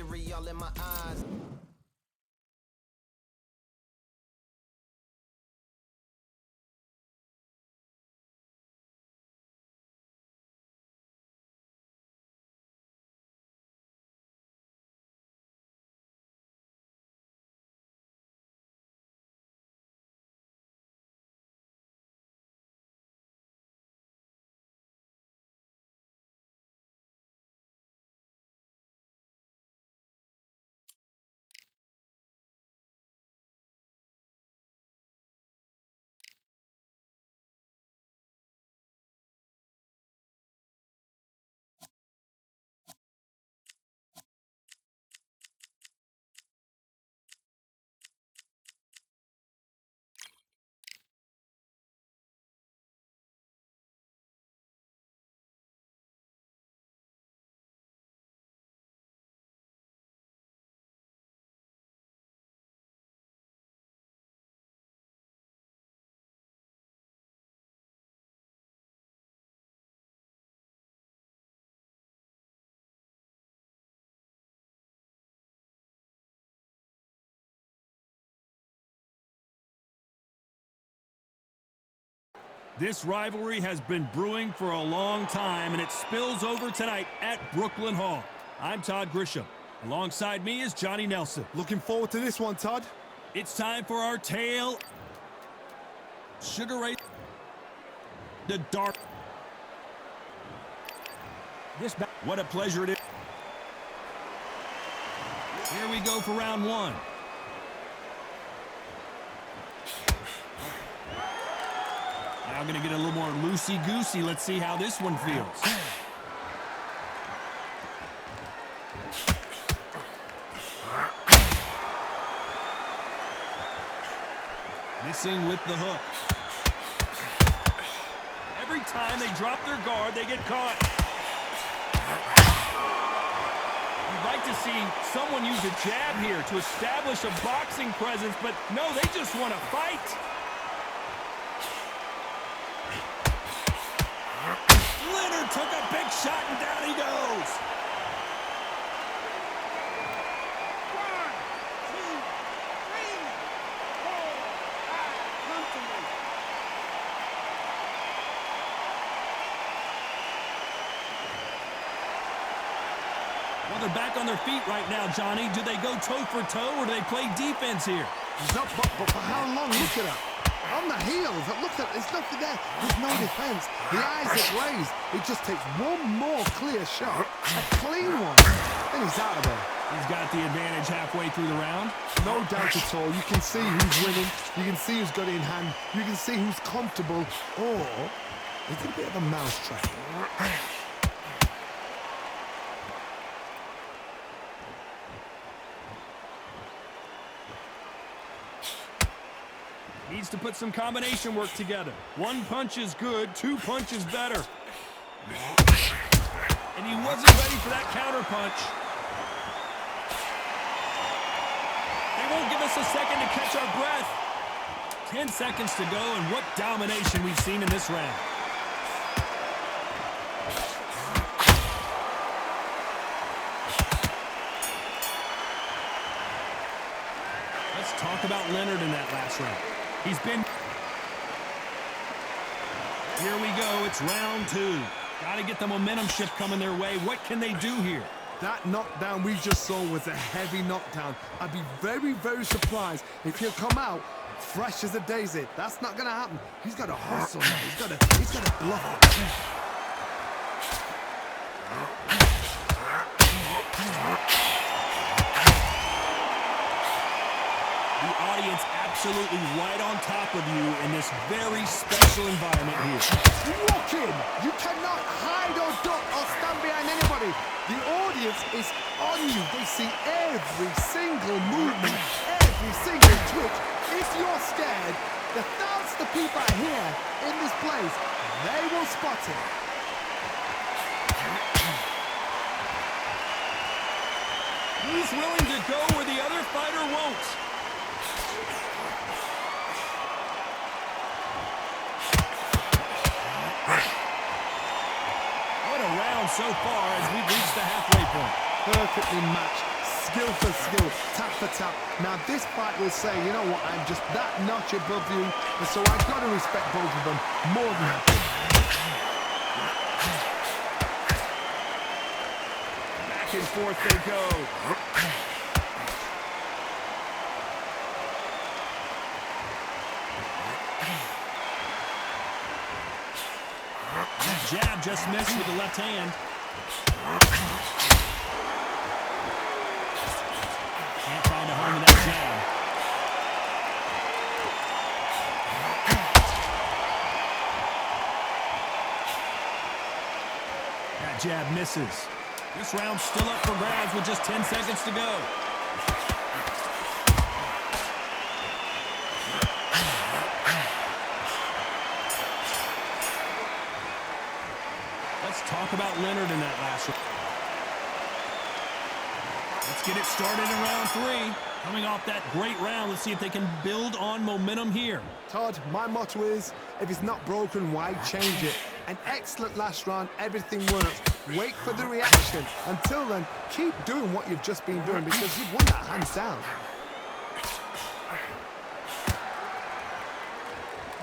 victory all in my eyes. This rivalry has been brewing for a long time, and it spills over tonight at Brooklyn Hall. I'm Todd Grisham. Alongside me is Johnny Nelson. Looking forward to this one, Todd. It's time for our tale. Sugar Ray. The dark. What a pleasure it is. Here we go for round one. Now going to get a little more loosey-goosey. Let's see how this one feels. Missing with the hook. Every time they drop their guard, they get caught. You'd like to see someone use a jab here to establish a boxing presence, but no, they just want to fight. Leonard took a big shot, and down he goes. 1, 2, 3, 4, 5, come to me. Well, they're back on their feet right now, Johnny. Do they go toe for toe, or do they play defense here? No, but for how long? Look at that. On the heels, look at, there's nothing there. There's no defense. The eyes are glazed. It just takes one more clear shot, a clean one, and he's out of there. He's got the advantage halfway through the round. No doubt at all. You can see who's winning. You can see who's got it in hand. You can see who's comfortable. Or it's a bit of a mousetrap. Needs to put some combination work together. One punch is good, two punches better. And he wasn't ready for that counter punch. They won't give us a second to catch our breath. 10 seconds to go, and what domination we've seen in this round. Let's talk about Leonard in that last round. He's been... Here we go. It's round two. Got to get the momentum shift coming their way. What can they do here? That knockdown we just saw was a heavy knockdown. I'd be very, very surprised if he'll come out fresh as a daisy. That's not going to happen. He's got to hustle now. He's got to bluff it. The audience absolutely right on top of you in this very special environment here. Walk in. You cannot hide or duck or stand behind anybody. The audience is on you. They see every single movement, every single twitch. If you're scared, the thousands of people are here in this place. They will spot it. He's willing to go where the other fighter won't. What a round so far as we've reached the halfway point. Perfectly matched. skill for skill, tap for tap. Now this fight will say, you know what, I'm just that notch above you, and so I've got to respect both of them more than happy. Back and forth they go. That jab just missed with the left hand. Can't find a home in that jab. That jab misses. This round's still up for grabs with just 10 seconds to go. Let's talk about Leonard in that last round. Let's get it started in round 3. Coming off that great round, let's see if they can build on momentum here. Todd, my motto is, if it's not broken, why change it? An excellent last round, everything works. Wait for the reaction. Until then, keep doing what you've just been doing because you've won that hands down.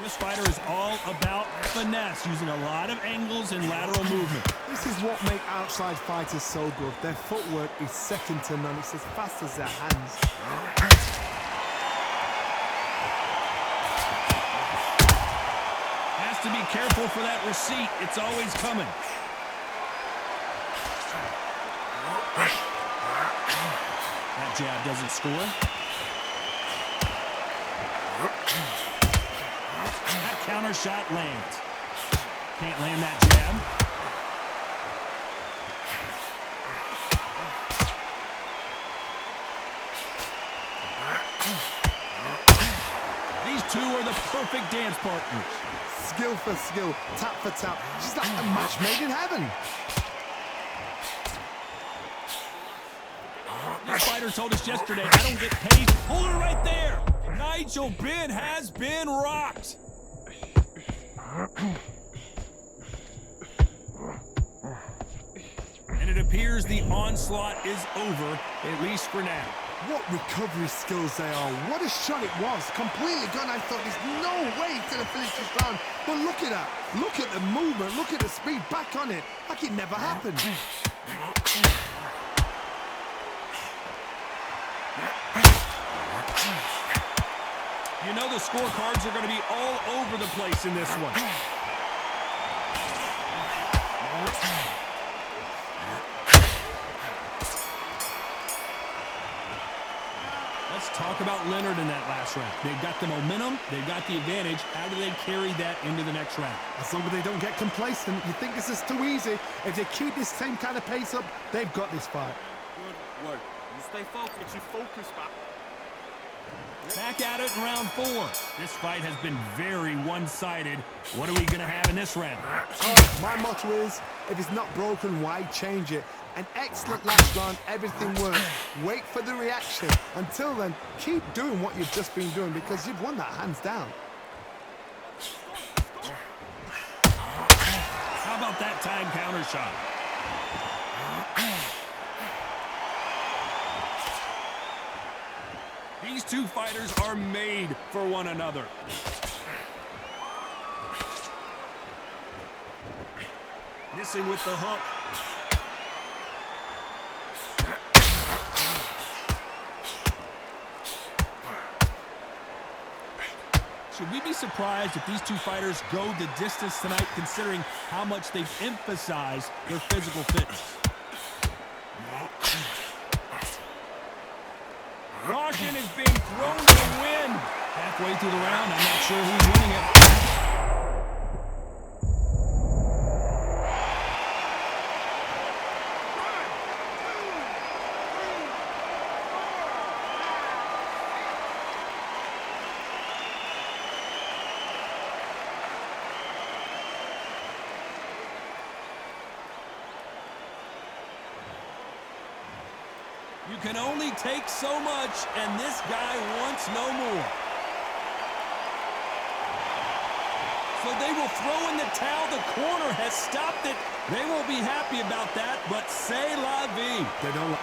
This fighter is all about finesse, using a lot of angles and lateral movement. This is what makes outside fighters so good. Their footwork is second to none. It's as fast as their hands. Has to be careful for that receipt. It's always coming. That jab doesn't score. That counter shot lands. Can't land that jab. These two are the perfect dance partners. Skill for skill, tap for tap. Just like a match made in heaven. This fighter told us yesterday, I don't get paid. Hold her right there. Nigel Benn has been rocked. And it appears the onslaught is over, at least for now. What recovery skills they are. What a shot it was. Completely gone. I thought there's no way he's going to finish this round. But look at that. Look at the movement. Look at the speed. Back on it. Like it never happened. You know the scorecards are going to be all over the place in this one. Let's talk about Leonard in that last round. They've got the momentum. They've got the advantage. How do they carry that into the next round? As long as they don't get complacent, you think this is too easy. If they keep this same kind of pace up, they've got this fight. Good work. You stay focused. You focus back. Back at it in round 4. This fight has been very one-sided. What are we going to have in this round? Oh, my motto is, if it's not broken, why change it? An excellent last round, everything works. Wait for the reaction. Until then, keep doing what you've just been doing because you've won that hands down. How about that time counter shot? These two fighters are made for one another. Missing with the hook. Should we be surprised if these two fighters go the distance tonight, considering how much they've emphasized their physical fitness? Caution is being thrown to the wind. Halfway through the round, I'm not sure who's winning it. You can only take so much, and this guy wants no more. So they will throw in the towel. The corner has stopped it. They won't be happy about that, but c'est la vie. They don't.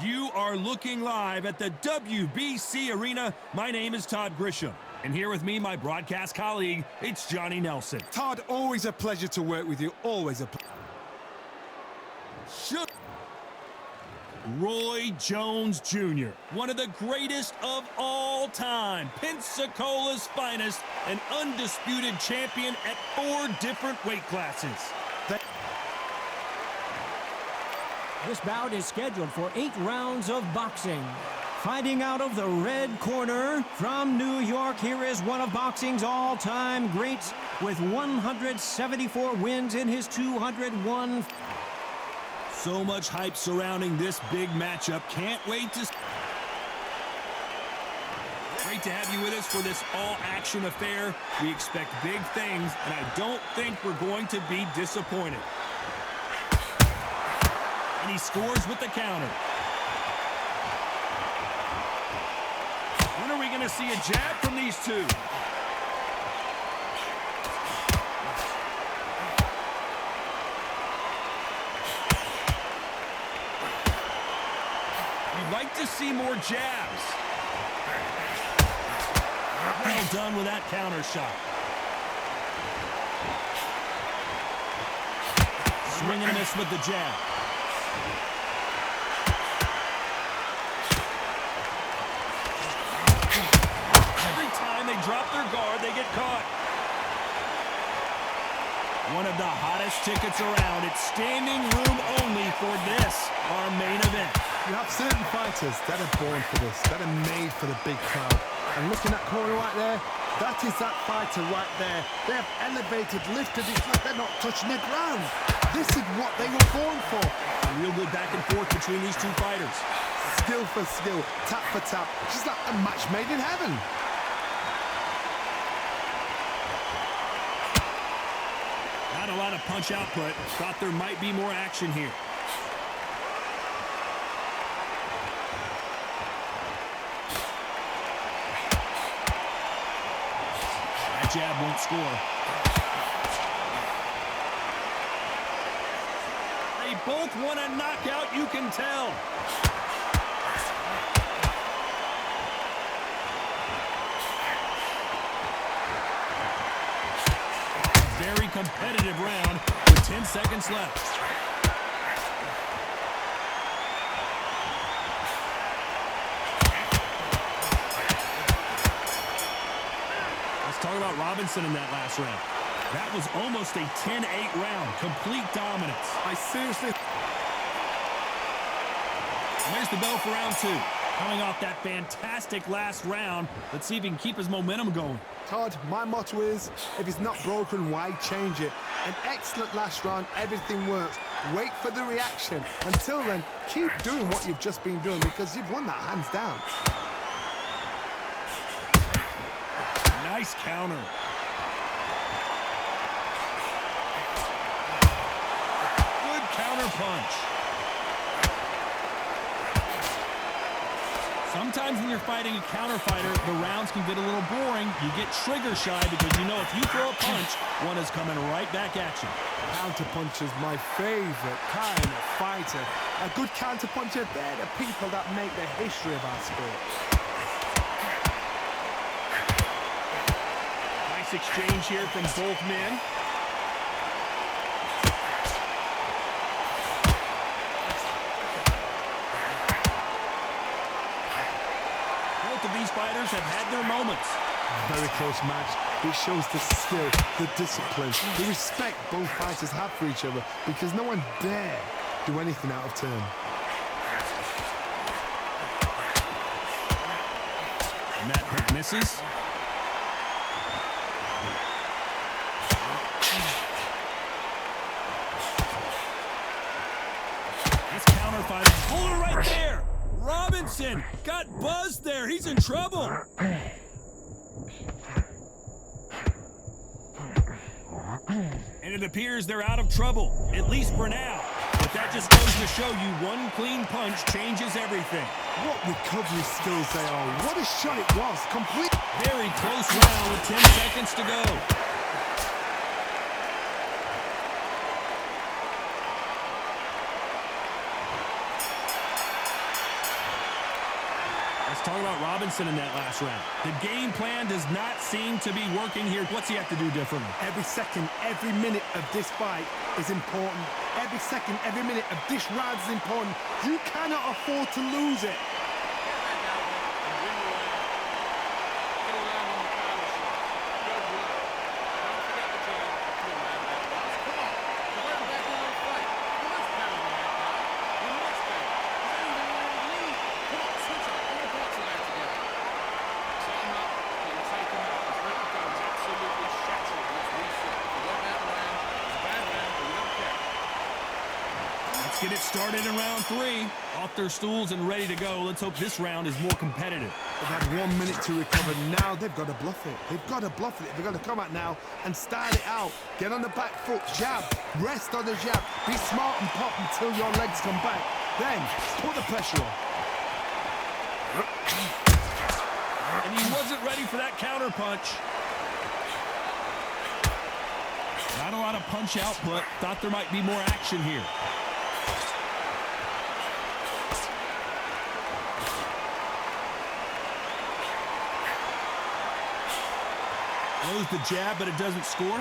You are looking live at the WBC Arena. My name is Todd Grisham. And here with me, my broadcast colleague, it's Johnny Nelson. Todd, always a pleasure to work with you. Always a pleasure. Roy Jones Jr., one of the greatest of all time, Pensacola's finest, an undisputed champion at 4 different weight classes. This bout is scheduled for 8 rounds of boxing. Fighting out of the red corner from New York, here is one of boxing's all-time greats with 174 wins in his 201. So much hype surrounding this big matchup. Can't wait to... Great to have you with us for this all-action affair. We expect big things, and I don't think we're going to be disappointed. And he scores with the counter. When are we going to see a jab from these two? We'd like to see more jabs. Well done with that counter shot. Swing and a miss with the jab. Every time they drop their guard, they get caught. One of the hottest tickets around. It's standing room only for this, our main event. You have certain fighters that are born for this, that are made for the big crowd. And looking at that corner right there, that is that fighter right there. They have elevated, lifted, it's like they're not touching the ground. This is what they were born for. A real good back and forth between these two fighters. Skill for skill, tap for tap, just like a match made in heaven. Not a lot of punch output. Thought there might be more action here. That jab won't score. They both want a knockout, you can tell. Very competitive round with 10 seconds left. Let's talk about Robinson in that last round. That was almost a 10-8 round. Complete dominance. I seriously... And there's the bell for round 2. Coming off that fantastic last round, let's see if he can keep his momentum going. Todd, my motto is, if it's not broken, why change it? An excellent last round, everything works. Wait for the reaction. Until then, keep doing what you've just been doing because you've won that hands down. Nice counter. Good counter punch. Sometimes when you're fighting a counter fighter, the rounds can get a little boring. You get trigger shy because you know if you throw a punch, one is coming right back at you. Counter puncher's my favorite kind of fighter. A good counter puncher, they're the people that make the history of our sport. Nice exchange here from both men. Both of these fighters have had their moments. Very close match. It shows the skill, the discipline, the respect both fighters have for each other because no one dare do anything out of turn. And that hook misses. This counter fighter. Hold it right there. Robinson got buzzed there. He's in trouble. And it appears they're out of trouble, at least for now. But that just goes to show you one clean punch changes everything. What recovery skills they are. What a shot it was. Complete. Very close round with 10 seconds to go. Let's talk about Robinson in that last round. The game plan does not seem to be working here. What's he have to do differently? Every second, every minute of this fight is important. Every second, every minute of this round is important. You cannot afford to lose it. Get it started in round 3. Off their stools and ready to go. Let's hope this round is more competitive. They've had 1 minute to recover. Now they've got to bluff it. They've got to bluff it. They've got to come out now and style it out. Get on the back foot, jab, rest on the jab. Be smart and pop until your legs come back. Then put the pressure on. And he wasn't ready for that counter punch. Not a lot of punch output. Thought there might be more action here. Throws the jab, but it doesn't score.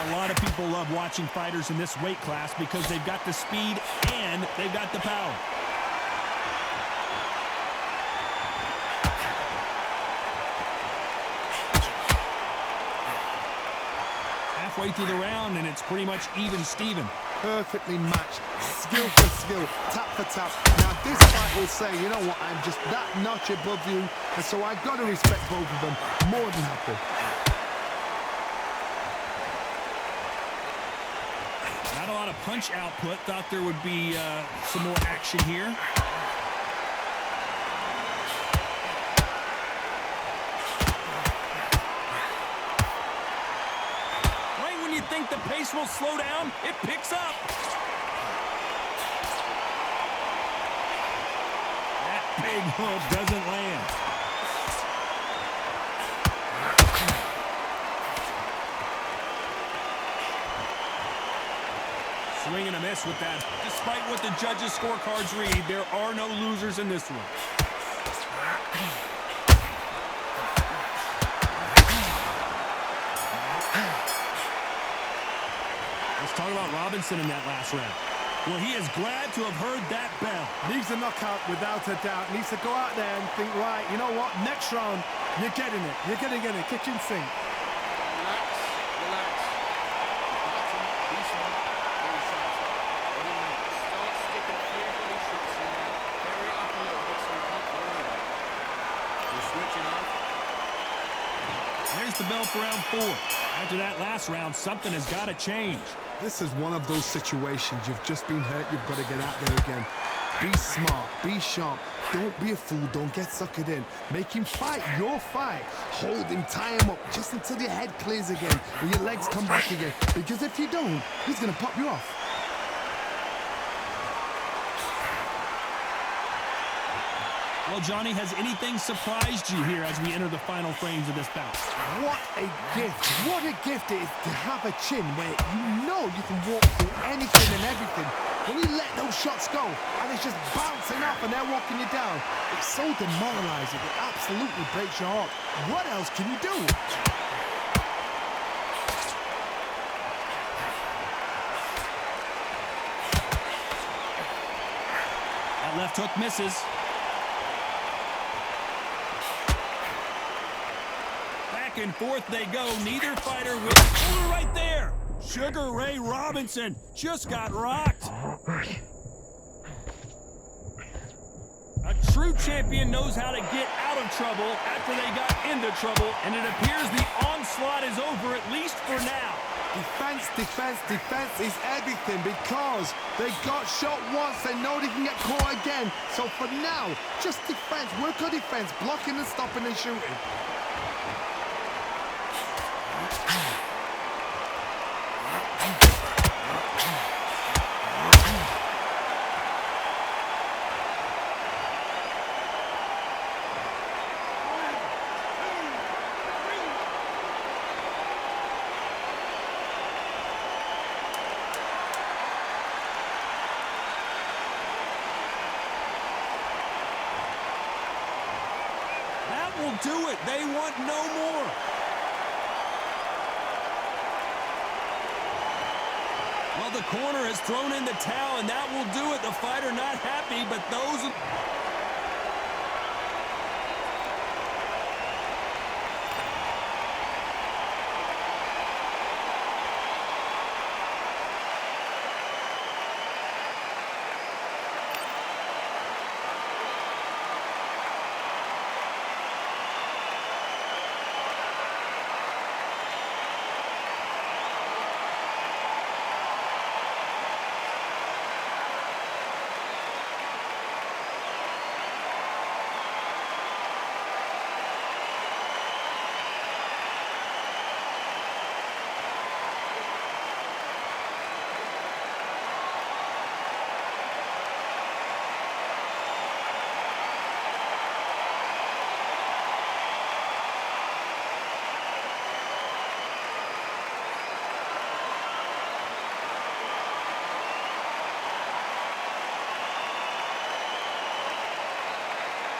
A lot of people love watching fighters in this weight class because they've got the speed and they've got the power. Halfway through the round, and it's pretty much even Steven. Perfectly matched, skill for skill, tap for tap. Now this fight will say, you know what, I'm just that notch above you, and so I've got to respect both of them more than happy. Not a lot of punch output. Thought there would be some more action here. Think the pace will slow down, it picks up. That big hook doesn't land. Swing and a miss with that. Despite what the judges' scorecards read, there are no losers in this one. Talk about Robinson in that last round. Well, he is glad to have heard that bell. Needs a knockout without a doubt. Needs to go out there and think, right, you know what, next round, you're getting it. You're going to get it. Kitchen sink. Relax, relax. Be smart, very sharp. Start sticking a few body shots in there. Carry it up a little bit so you can't go over. You're switching off. There's the bell for round 4. After that last round, something has got to change. This is one of those situations. You've just been hurt. You've got to get out there again. Be smart. Be sharp. Don't be a fool. Don't get suckered in. Make him fight your fight. Hold him. Tie him up just until your head clears again and your legs come back again. Because if you don't, he's going to pop you off. Well, Johnny, has anything surprised you here as we enter the final frames of this bout? What a gift. What a gift it is to have a chin where you know you can walk through anything and everything. When you let those shots go and it's just bouncing up and they're walking you down, it's so demoralizing. It absolutely breaks your heart. What else can you do? That left hook misses. Back and forth they go. Neither fighter will. Oh, right there. Sugar Ray Robinson just got rocked. A true champion knows how to get out of trouble after they got into trouble, and it appears the onslaught is over, at least for now. Defense, defense, defense is everything because they got shot once. They know they can get caught again. So for now, just defense. Work on defense, blocking and stopping and shooting. will do it. They want no more. Well, the corner has thrown in the towel, and that will do it. The fighter not happy, but those...